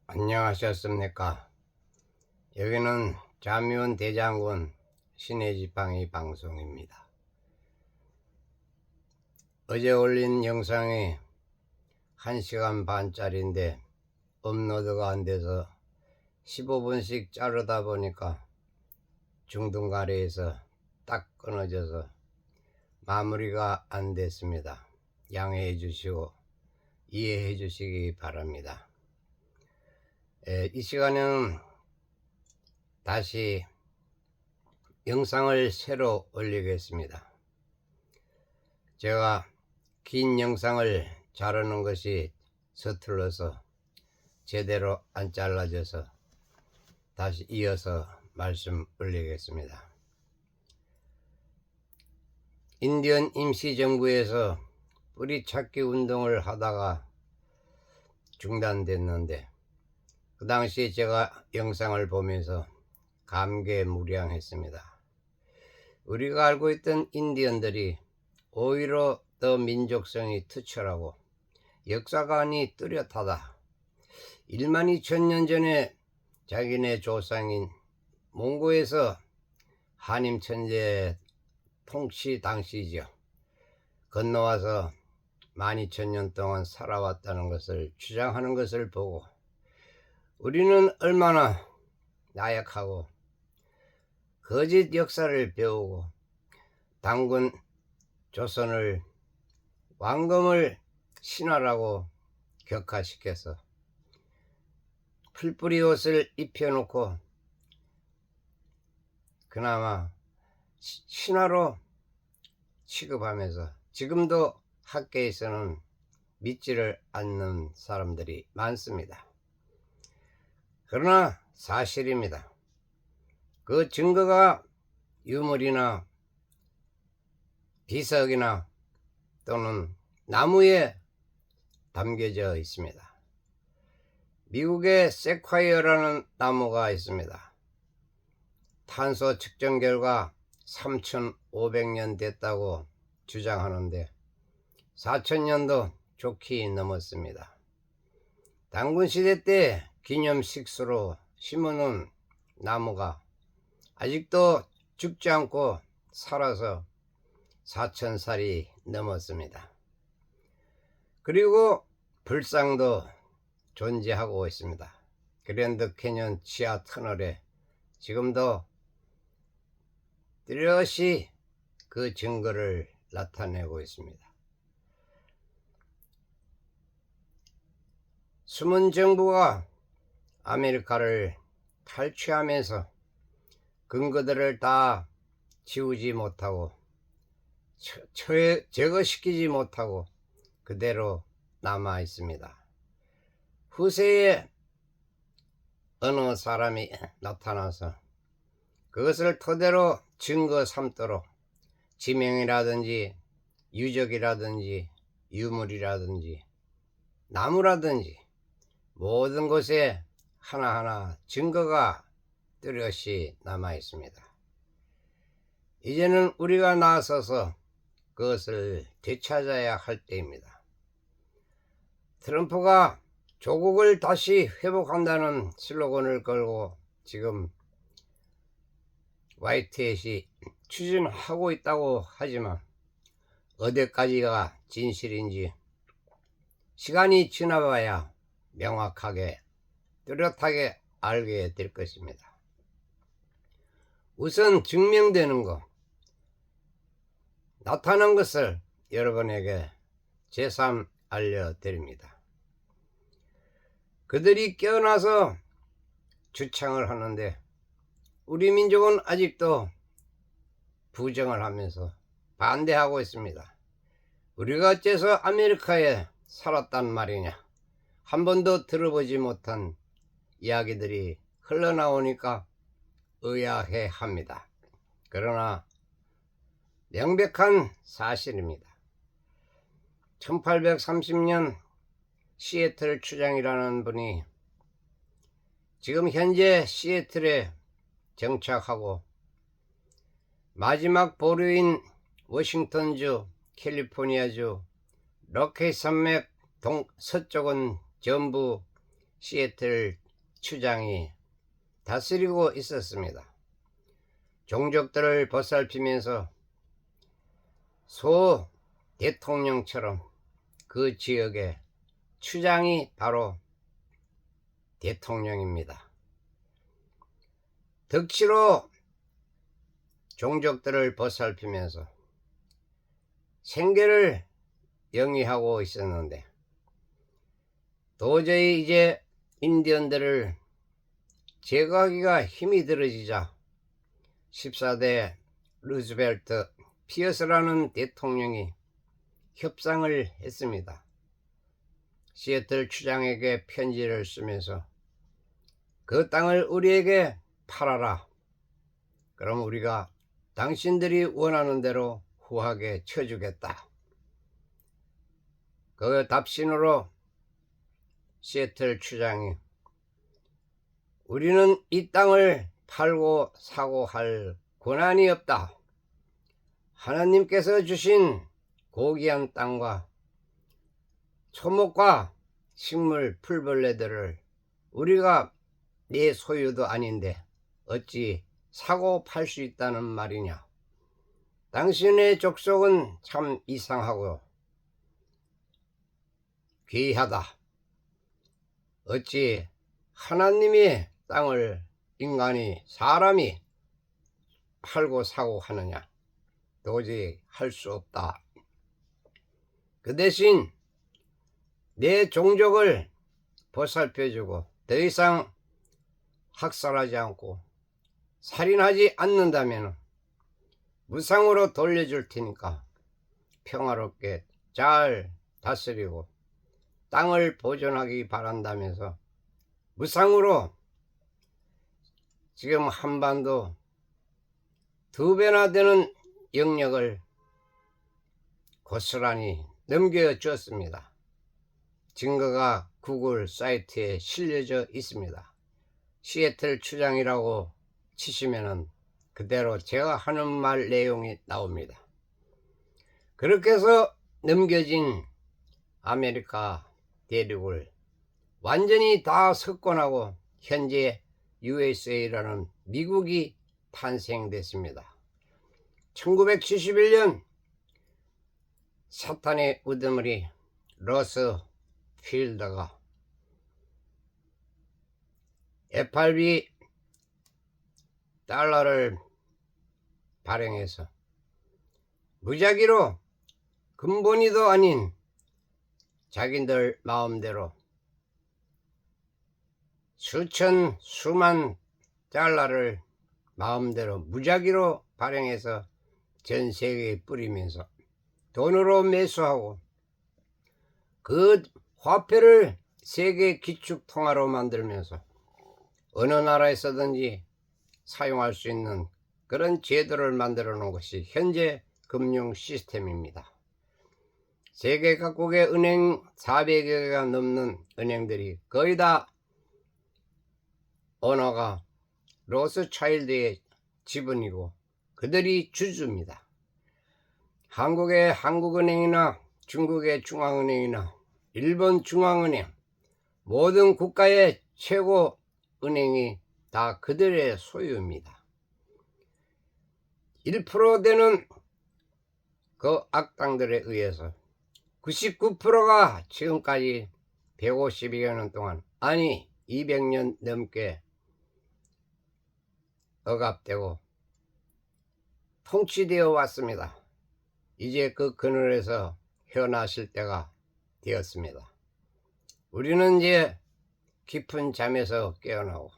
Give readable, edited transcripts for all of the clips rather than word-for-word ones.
안녕하셨습니까? 여기는 자미원 대장군 시내지팡이 방송입니다. 어제 올린 영상이 1시간 반짜리인데 업로드가 안 돼서 15분씩 자르다 보니까 중간거리에서 딱 끊어져서 마무리가 안 됐습니다. 양해해 주시고 이해해 주시기 바랍니다. 이 시간에는 다시 영상을 새로 올리겠습니다. 제가 긴 영상을 자르는 것이 서툴러서 제대로 안 잘라져서 다시 이어서 말씀 올리겠습니다. 인디언 임시정부에서 뿌리찾기 운동을 하다가 중단됐는데 그 당시 제가 영상을 보면서 감개무량했습니다. 우리가 알고 있던 인디언들이 오히려 더 민족성이 투철하고 역사관이 뚜렷하다. 12,000년 전에 자기네 조상인 몽고에서 한임 천재 통치 당시죠. 건너와서 12,000년 동안 살아왔다는 것을 주장하는 것을 보고 우리는 얼마나 나약하고 거짓 역사를 배우고 당군 조선을 왕검을 신하라고 격화시켜서 풀뿌리 옷을 입혀놓고 그나마 신하로 취급하면서 지금도 학계에서는 믿지를 않는 사람들이 많습니다. 그러나 사실입니다. 그 증거가 유물이나 비석이나 또는 나무에 담겨져 있습니다. 미국의 세콰이어라는 나무가 있습니다. 탄소 측정 결과 3,500년 됐다고 주장하는데 4,000년도 좋게 넘었습니다. 당군시대 때 기념식수로 심어놓은 나무가 아직도 죽지 않고 살아서 4,000살이 넘었습니다. 그리고 불상도 존재하고 있습니다. 그랜드 캐년 지하 터널에 지금도 뚜렷이 그 증거를 나타내고 있습니다. 숨은 정부가 아메리카를 탈취하면서 근거들을 다 지우지 못하고 제거시키지 못하고 그대로 남아 있습니다. 후세에 어느 사람이 나타나서 그것을 토대로 증거 삼도록 지명이라든지 유적이라든지 유물이라든지 나무라든지 모든 곳에 하나하나 증거가 뚜렷이 남아 있습니다. 이제는 우리가 나서서 그것을 되찾아야 할 때입니다. 트럼프가 조국을 다시 회복한다는 슬로건을 걸고 지금 화이트햇이 추진하고 있다고 하지만 어디까지가 진실인지 시간이 지나봐야 명확하게 뚜렷하게 알게 될 것입니다. 우선 증명되는 것, 나타난 것을 여러분에게 제삼 알려드립니다. 그들이 깨어나서 주창을 하는데 우리 민족은 아직도 부정을 하면서 반대하고 있습니다. 우리가 어째서 아메리카에 살았단 말이냐. 한 번도 들어보지 못한 이야기들이 흘러나오니까 의아해 합니다. 그러나 명백한 사실입니다. 1830년 시애틀 추장이라는 분이 지금 현재 시애틀에 정착하고 마지막 보류인 워싱턴주, 캘리포니아주, 로키 산맥 서쪽은 전부 시애틀 추장이 다스리고 있었습니다. 종족들을 보살피면서 소 대통령처럼 그 지역의 추장이 바로 대통령입니다. 덕치로 종족들을 보살피면서 생계를 영위하고 있었는데 도저히 이제 인디언들을 제거하기가 힘이 들어지자 14대 루즈벨트 피어스라는 대통령이 협상을 했습니다. 시애틀 추장에게 편지를 쓰면서 그 땅을 우리에게 팔아라. 그럼 우리가 당신들이 원하는 대로 후하게 쳐주겠다. 그 답신으로 시애틀 추장이 우리는 이 땅을 팔고 사고 할 권한이 없다. 하나님께서 주신 고귀한 땅과 초목과 식물 풀벌레들을 우리가 내 소유도 아닌데 어찌 사고 팔 수 있다는 말이냐. 당신의 족속은 참 이상하고 괴이하다. 어찌 하나님이 땅을 인간이 사람이 팔고 사고 하느냐. 도저히 할 수 없다. 그 대신 내 종족을 보살펴주고 더 이상 학살하지 않고 살인하지 않는다면 무상으로 돌려줄 테니까 평화롭게 잘 다스리고 땅을 보존하기 바란다면서 무상으로 지금 한반도 2배나 되는 영역을 고스란히 넘겨주었습니다. 증거가 구글 사이트에 실려져 있습니다. 시애틀 추장이라고 치시면은 그대로 제가 하는 말 내용이 나옵니다. 그렇게 해서 넘겨진 아메리카 대륙을 완전히 다 석권하고 현재 USA라는 미국이 탄생됐습니다. 1971년 사탄의 우두머리 러스필드가 FRB 달러를 발행해서 무작위로 근본이도 아닌 자기들 마음대로 수천 수만 달러를 마음대로 무작위로 발행해서 전 세계에 뿌리면서 돈으로 매수하고 그 화폐를 세계 기축통화로 만들면서 어느 나라에서든지 사용할 수 있는 그런 제도를 만들어 놓은 것이 현재 금융 시스템입니다. 세계 각국의 은행 400여 개가 넘는 은행들이 거의 다 오너가 로스차일드의 지분이고 그들이 주주입니다. 한국의 한국은행이나 중국의 중앙은행이나 일본 중앙은행 모든 국가의 최고 은행이 다 그들의 소유입니다. 1% 되는 그 악당들에 의해서 99%가 지금까지 150여 년 동안 아니 200년 넘게 억압되고 통치되어 왔습니다. 이제 그 그늘에서 헤어나실 때가 되었습니다. 우리는 이제 깊은 잠에서 깨어나고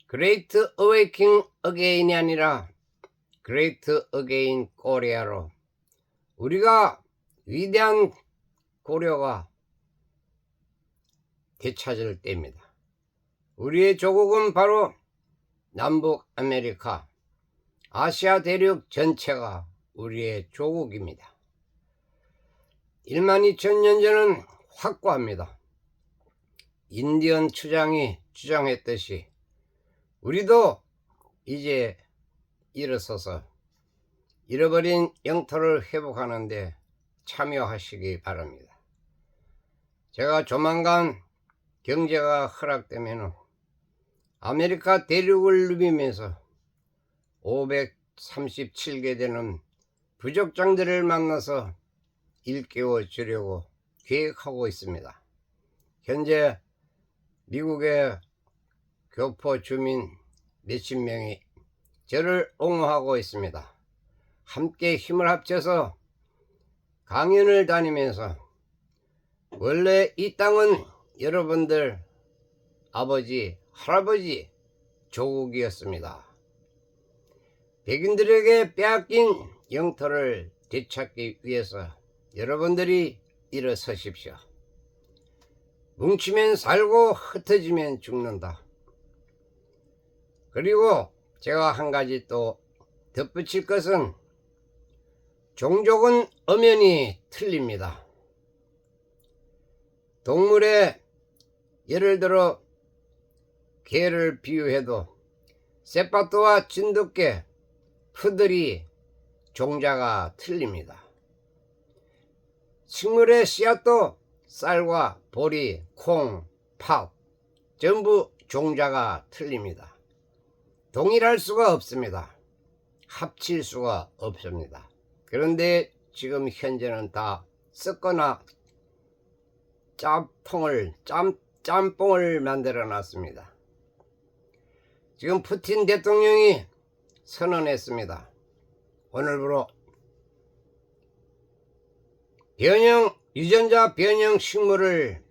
그레이트 어웨이킹 어게인이 아니라 그레이트 어게인 코리아로 우리가 위대한 고려가 되찾을 때입니다. 우리의 조국은 바로 남북 아메리카, 아시아 대륙 전체가 우리의 조국입니다. 12,000년 전은 확고합니다. 인디언 추장이 주장했듯이 우리도 이제 일어서서 잃어버린 영토를 회복하는 데 참여하시기 바랍니다. 제가 조만간 경제가 허락되면 아메리카 대륙을 누비면서 537개 되는 부족장들을 만나서 일깨워 주려고 계획하고 있습니다. 현재 미국의 교포 주민 몇십 명이 저를 옹호하고 있습니다. 함께 힘을 합쳐서 강연을 다니면서 원래 이 땅은 여러분들 아버지, 할아버지 조국이었습니다. 백인들에게 빼앗긴 영토를 되찾기 위해서 여러분들이 일어서십시오. 뭉치면 살고 흩어지면 죽는다. 그리고 제가 한 가지 또 덧붙일 것은 종족은 엄연히 틀립니다. 동물의 예를 들어 개를 비유해도 쌔파토와 진돗개, 푸들이 종자가 틀립니다. 식물의 씨앗도 쌀과 보리, 콩, 팥 전부 종자가 틀립니다. 동일할 수가 없습니다. 합칠 수가 없습니다. 그런데 지금 현재는 다 섞거나 짬뽕을 만들어 놨습니다. 지금 푸틴 대통령이 선언했습니다. 오늘부로 유전자 변형 식물을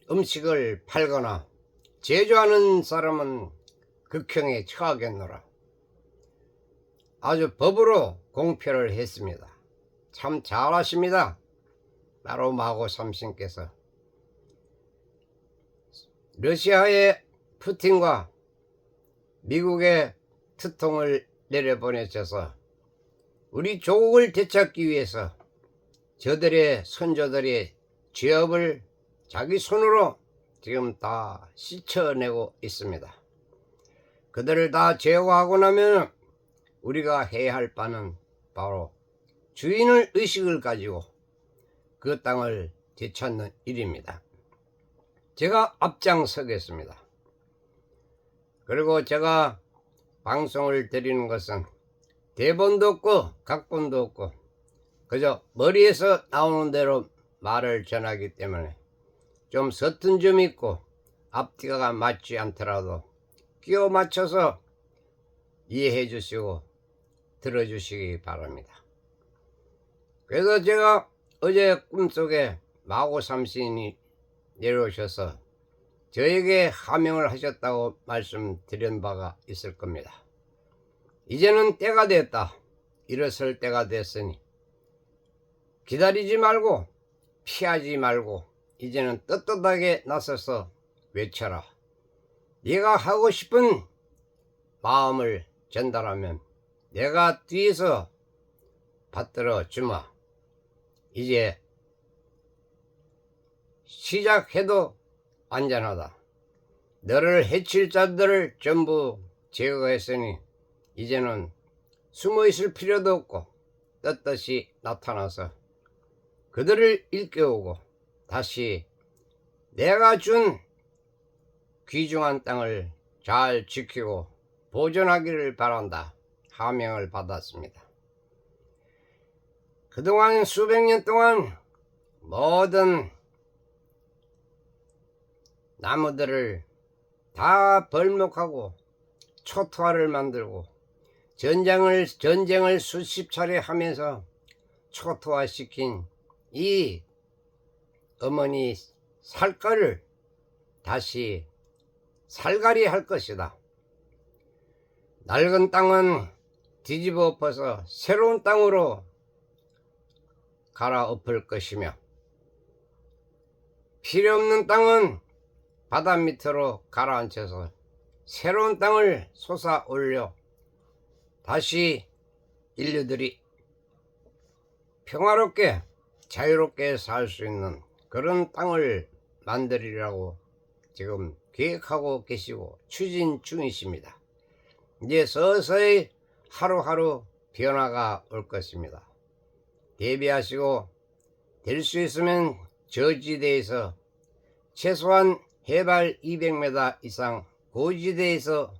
음식을 팔거나 제조하는 사람은 극형에 처하겠노라. 아주 법으로 공표를 했습니다. 참 잘하십니다. 바로 마고 삼신께서 러시아의 푸틴과 미국의 트통을 내려보내셔서 우리 조국을 되찾기 위해서 저들의 선조들의 죄업을 자기 손으로 지금 다 씻어내고 있습니다. 그들을 다 제거하고 나면 우리가 해야 할 바는 바로 주인을 의식을 가지고 그 땅을 되찾는 일입니다. 제가 앞장서겠습니다. 그리고 제가 방송을 드리는 것은 대본도 없고 각본도 없고 그저 머리에서 나오는 대로 말을 전하기 때문에 좀 서툰 점이 있고 앞뒤가 맞지 않더라도 끼워 맞춰서 이해해 주시고 들어주시기 바랍니다. 그래서 제가 어제 꿈속에 마고 삼신이 내려오셔서 저에게 하명을 하셨다고 말씀드린 바가 있을 겁니다. 이제는 때가 됐다. 일어설 때가 됐으니 기다리지 말고 피하지 말고 이제는 떳떳하게 나서서 외쳐라. 네가 하고 싶은 마음을 전달하면 내가 뒤에서 받들어 주마. 이제 시작해도 안전하다. 너를 해칠 자들을 전부 제거했으니 이제는 숨어 있을 필요도 없고 떳떳이 나타나서 그들을 일깨우고 다시 내가 준 귀중한 땅을 잘 지키고 보존하기를 바란다. 하명을 받았습니다. 그동안 수백 년 동안 모든 나무들을 다 벌목하고 초토화를 만들고 전쟁을 수십 차례 하면서 초토화시킨 이 어머니 살가를 다시 살갈이 할 것이다. 낡은 땅은 뒤집어 엎어서 새로운 땅으로 갈아엎을 것이며 필요없는 땅은 바다 밑으로 가라앉혀서 새로운 땅을 솟아 올려 다시 인류들이 평화롭게 자유롭게 살 수 있는 그런 땅을 만들리라고 지금 계획하고 계시고 추진 중이십니다. 이제 서서히 하루하루 변화가 올 것입니다. 대비하시고 될 수 있으면 저지대에서 최소한 해발 200m 이상 고지대에서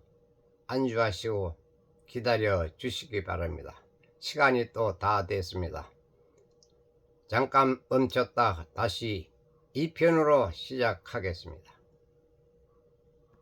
안주하시고 기다려 주시기 바랍니다. 시간이 또 다 됐습니다. 잠깐 멈췄다 다시 2편으로 시작하겠습니다.